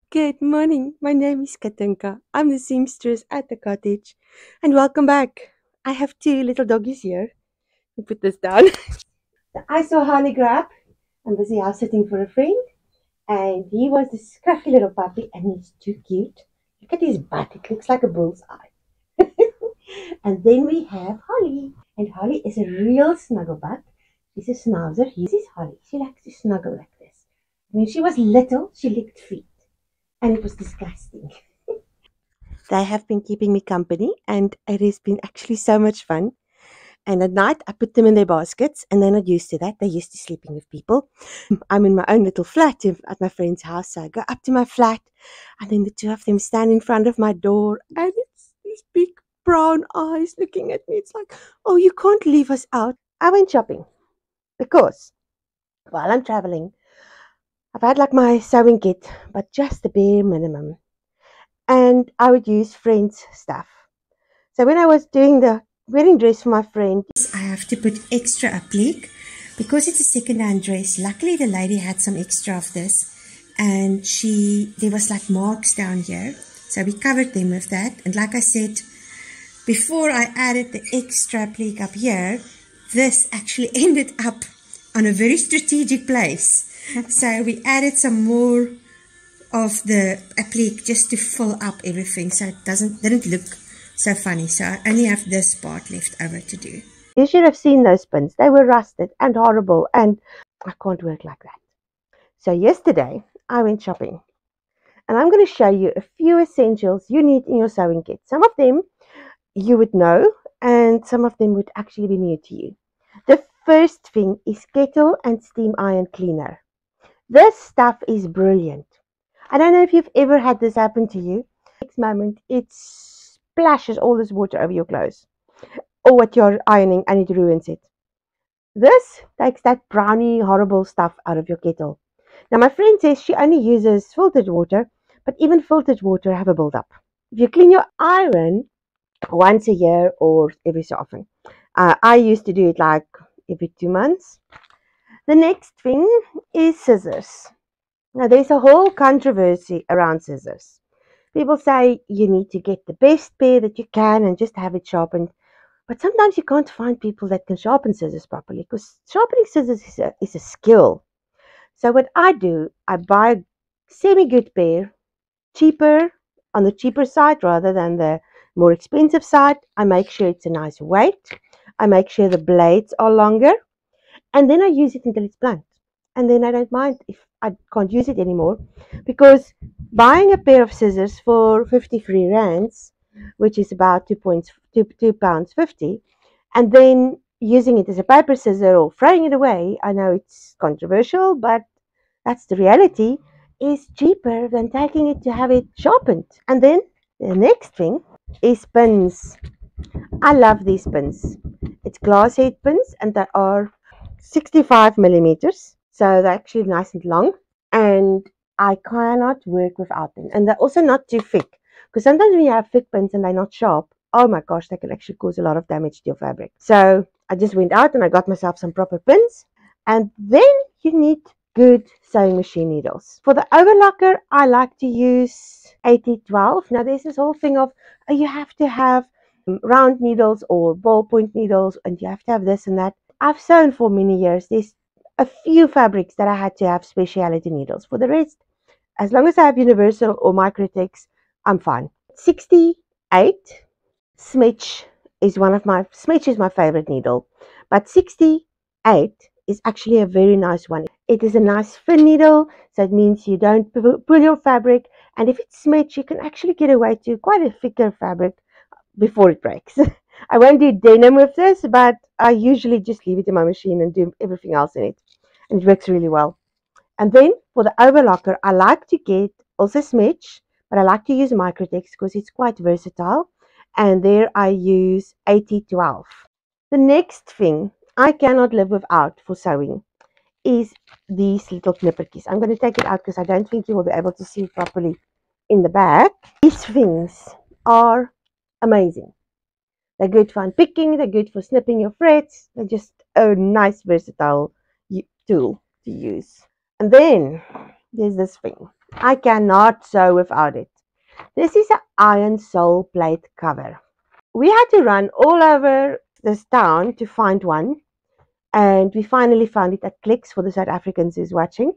Good morning. My name is Katinka. I'm the seamstress at the cottage. And welcome back. I have two little doggies here. Let me put this down. I saw Harley grab. I'm busy house sitting for a friend. And he was this scruffy little puppy and he's too cute. Look at his butt. It looks like a bull's eye. And then we have Holly. And Holly is a real snuggle butt. She's a schnauzer. This is Holly. She likes to snuggle like this. When she was little, she licked feet. And it was disgusting. They have been keeping me company, and it has been actually so much fun. And at night, I put them in their baskets, and they're not used to that. They're used to sleeping with people. I'm in my own little flat at my friend's house, so I go up to my flat, and then the two of them stand in front of my door, and it's these big brown eyes looking at me. It's like, oh, you can't leave us out. I went shopping because while I'm traveling, I've had like my sewing kit, but just the bare minimum. And I would use friends' stuff. So when I was doing the wedding dress for my friend, I have to put extra applique because it's a second-hand dress. Luckily, the lady had some extra of this, and there was like marks down here, so we covered them with that. And like I said, before I added the extra applique up here, this actually ended up on a very strategic place. So we added some more of the applique just to fill up everything so it didn't look so funny. So I only have this part left over to do. You should have seen those pins. They were rusted and horrible, and I can't work like that. So yesterday I went shopping, and I'm going to show you a few essentials you need in your sewing kit. Some of them you would know, and some of them would actually be new to you. The first thing is kettle and steam iron cleaner. This stuff is brilliant. I don't know if you've ever had this happen to you. Next moment, it splashes all this water over your clothes or what you're ironing, and it ruins it. This takes that browny, horrible stuff out of your kettle. Now, my friend says she only uses filtered water, but even filtered water have a build-up. If you clean your iron once a year or every so often, I used to do it like every 2 months. The next thing is scissors. Now, there's a whole controversy around scissors. People say you need to get the best pair that you can and just have it sharpened. But sometimes you can't find people that can sharpen scissors properly, because sharpening scissors is a skill. So what I do, I buy a semi-good pair, cheaper, on the cheaper side rather than the more expensive side. I make sure it's a nice weight. I make sure the blades are longer. And then I use it until it's blunt. And then I don't mind if I can't use it anymore, because buying a pair of scissors for 53 rands, which is about 2 pounds 50, and then using it as a paper scissor or throwing it away, I know it's controversial, but that's the reality, is cheaper than taking it to have it sharpened. And then the next thing is pins. I love these pins. It's glass head pins, and they are 65 millimeters. So they're actually nice and long, and I cannot work without them. And they're also not too thick, because sometimes when you have thick pins and they're not sharp, oh my gosh, they can actually cause a lot of damage to your fabric. So I just went out and I got myself some proper pins. And then you need good sewing machine needles. For the overlocker, I like to use 8012. Now there's this whole thing of you have to have round needles or ballpoint needles, and you have to have this and that. I've sewn for many years. There's a few fabrics that I had to have specialty needles. For the rest, as long as I have universal or microtex, I'm fine. 68 smidge is smidge is my favorite needle, but 68 is actually a very nice one. It is a nice thin needle, so it means you don't pull your fabric, and if it's smidge, you can actually get away to quite a thicker fabric before it breaks. I won't do denim with this, but I usually just leave it in my machine and do everything else in it. And it works really well. And then for the overlocker, I like to get also smidge, but I like to use microtex because it's quite versatile. And there I use 8012. The next thing I cannot live without for sewing is these little knippertjies. I'm going to take it out because I don't think you will be able to see it properly in the back. These things are amazing. They're good for unpicking, they're good for snipping your threads. They're just a nice versatile tool to use. And then there's this thing. I cannot sew without it. This is an iron sole plate cover. We had to run all over this town to find one, and we finally found it at Clicks. For the South Africans who's watching,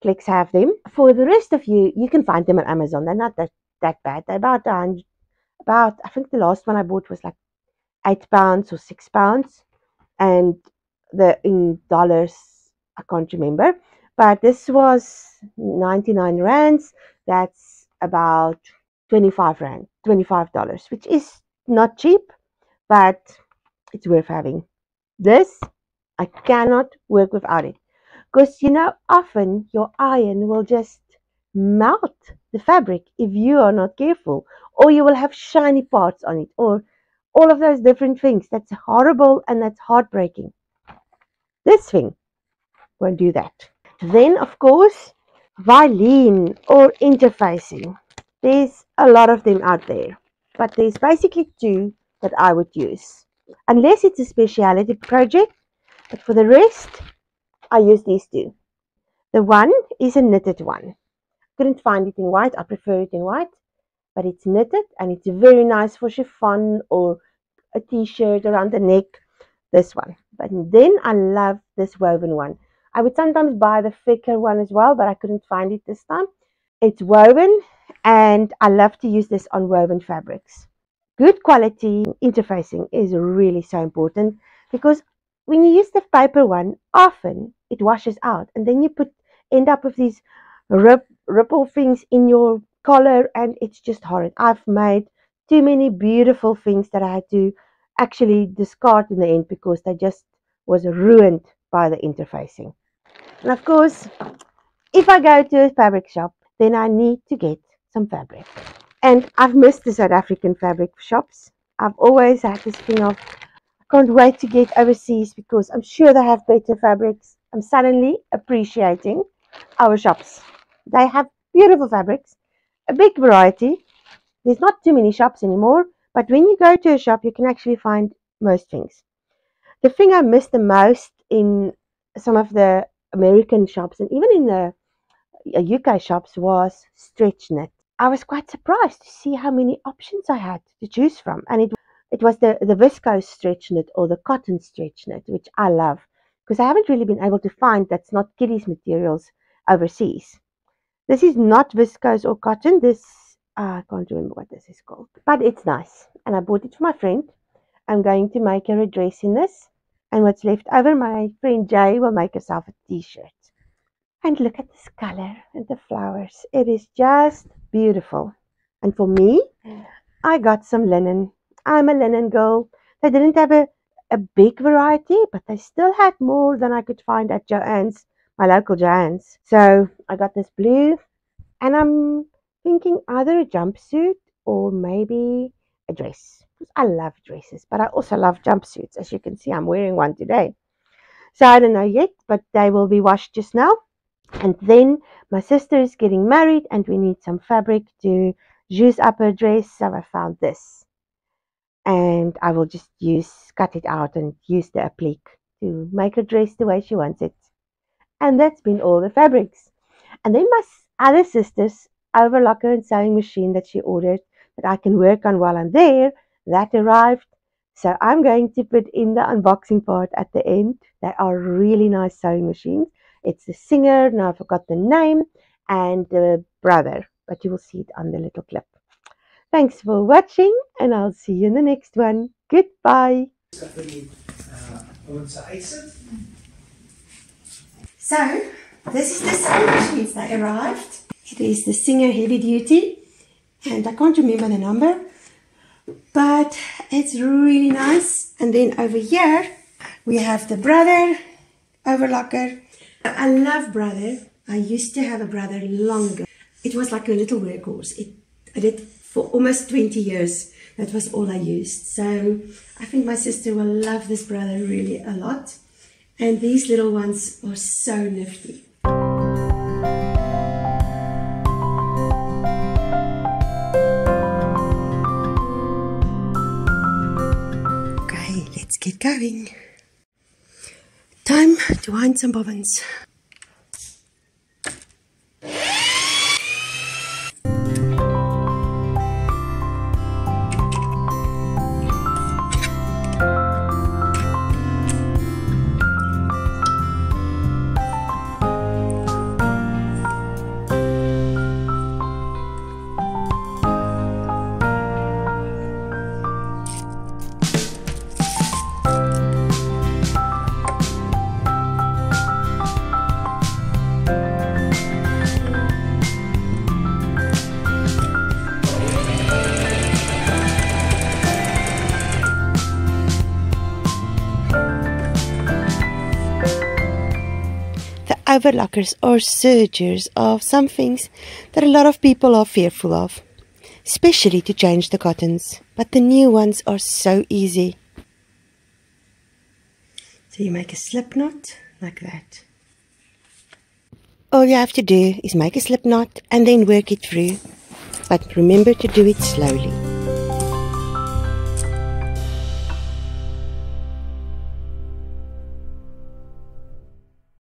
Clicks have them. For the rest of you, you can find them on Amazon. They're not that bad. They're about I think the last one I bought was like £8 or £6, and the in dollars I can't remember, but this was 99 rands. That's about 25 rand, $25, which is not cheap, but it's worth having. This I cannot work without it, because often your iron will just melt the fabric if you are not careful, or you will have shiny parts on it, or all of those different things. That's horrible and that's heartbreaking. This thing won't do that. Then, of course, Violin or interfacing. There's a lot of them out there, but there's basically two that I would use, unless it's a specialty project. But for the rest, I use these two. The one is a knitted one. Couldn't find it in white. I prefer it in white, but it's knitted and it's very nice for chiffon or a t-shirt around the neck. This one. But then I love this woven one. I would sometimes buy the thicker one as well, but I couldn't find it this time. It's woven, and I love to use this on woven fabrics. Good quality interfacing is really so important, because when you use the paper one, often it washes out, and then you end up with these ripple things in your collar, and it's just horrid. I've made too many beautiful things that I had to actually discard in the end because they just was ruined by the interfacing. And of course, if I go to a fabric shop, then I need to get some fabric. And I've missed the South African fabric shops. I've always had this thing of, I can't wait to get overseas because I'm sure they have better fabrics. I'm suddenly appreciating our shops. They have beautiful fabrics, a big variety. There's not too many shops anymore, but when you go to a shop, you can actually find most things. The thing I missed the most in some of the American shops and even in the UK shops was stretch knit. I was quite surprised to see how many options I had to choose from, and it was the viscose stretch knit or the cotton stretch knit, which I love, because I haven't really been able to find that's not kiddies materials overseas. This is not viscose or cotton. This I can't remember what this is called, but it's nice, and I bought it for my friend. I'm going to make her a dress in this, and what's left over, my friend Jay will make herself a t-shirt. And look at this color and the flowers. It is just beautiful. And for me, I got some linen. I'm a linen girl. They didn't have a big variety, but they still had more than I could find at Joann's, my local Joann's. So I got this blue, and I'm thinking either a jumpsuit or maybe a dress. Because I love dresses, but I also love jumpsuits. As you can see, I'm wearing one today. So I don't know yet, but they will be washed just now. And then my sister is getting married, and we need some fabric to juice up her dress. So I found this, and I will just cut it out and use the applique to make her dress the way she wants it. And that's been all the fabrics. And then my other sister's overlocker and sewing machine that she ordered that I can work on while I'm there, that arrived. So I'm going to put in the unboxing part at the end. They are really nice sewing machines. It's the Singer, now I forgot the name, and the Brother, but you will see it on the little clip. Thanks for watching, and I'll see you in the next one. Goodbye. So, this is the sewing machines that arrived. It is the Singer Heavy Duty, and I can't remember the number, but it's really nice. And then over here, we have the Brother overlocker. I love Brother. I used to have a Brother long ago. It was like a little workhorse. I did for almost 20 years. That was all I used. So I think my sister will love this Brother really a lot. And these little ones are so nifty. Okay, let's get going. Time to wind some bobbins. overlockers or sergers are some things that a lot of people are fearful of, especially to change the cottons, but the new ones are so easy. So you make a slip knot like that. All you have to do is make a slip knot and then work it through, but remember to do it slowly.